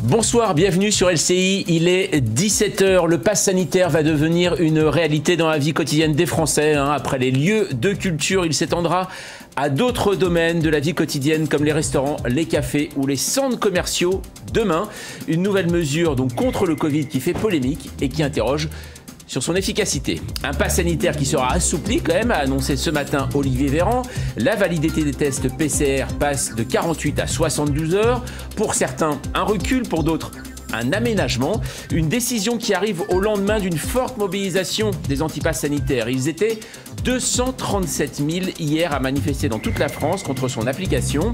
Bonsoir, bienvenue sur LCI, il est 17 h. Le pass sanitaire va devenir une réalité dans la vie quotidienne des Français. Après les lieux de culture, il s'étendra à d'autres domaines de la vie quotidienne comme les restaurants, les cafés ou les centres commerciaux. Demain, une nouvelle mesure donc contre le Covid qui fait polémique et qui interroge sur son efficacité. Un pass sanitaire qui sera assoupli quand même, a annoncé ce matin Olivier Véran. La validité des tests PCR passe de 48 à 72 heures. Pour certains, un recul, pour d'autres, un aménagement. Une décision qui arrive au lendemain d'une forte mobilisation des antipasses sanitaires. Ils étaient 237 000 hier à manifester dans toute la France contre son application.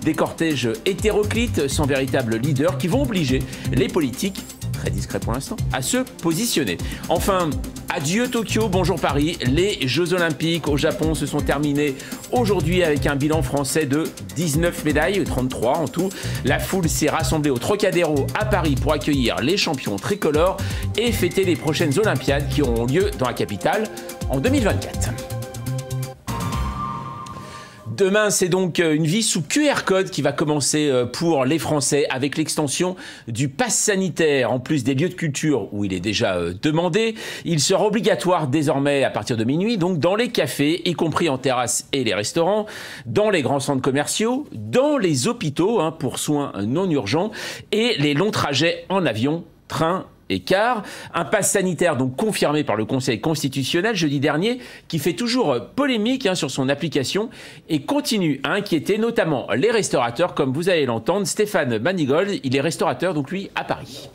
Des cortèges hétéroclites sans véritable leader qui vont obliger les politiques, très discret pour l'instant, à se positionner. Enfin, adieu Tokyo, bonjour Paris. Les Jeux Olympiques au Japon se sont terminés aujourd'hui avec un bilan français de 19 médailles, 33 en tout. La foule s'est rassemblée au Trocadéro à Paris pour accueillir les champions tricolores et fêter les prochaines Olympiades qui auront lieu dans la capitale en 2024. Demain, c'est donc une vie sous QR code qui va commencer pour les Français avec l'extension du pass sanitaire. En plus des lieux de culture où il est déjà demandé, il sera obligatoire désormais à partir de minuit, donc dans les cafés, y compris en terrasse et les restaurants, dans les grands centres commerciaux, dans les hôpitaux pour soins non urgents et les longs trajets en avion, train et car. Un pass sanitaire donc confirmé par le Conseil constitutionnel jeudi dernier qui fait toujours polémique sur son application et continue à inquiéter notamment les restaurateurs comme vous allez l'entendre. Stéphane Manigold, il est restaurateur donc lui à Paris.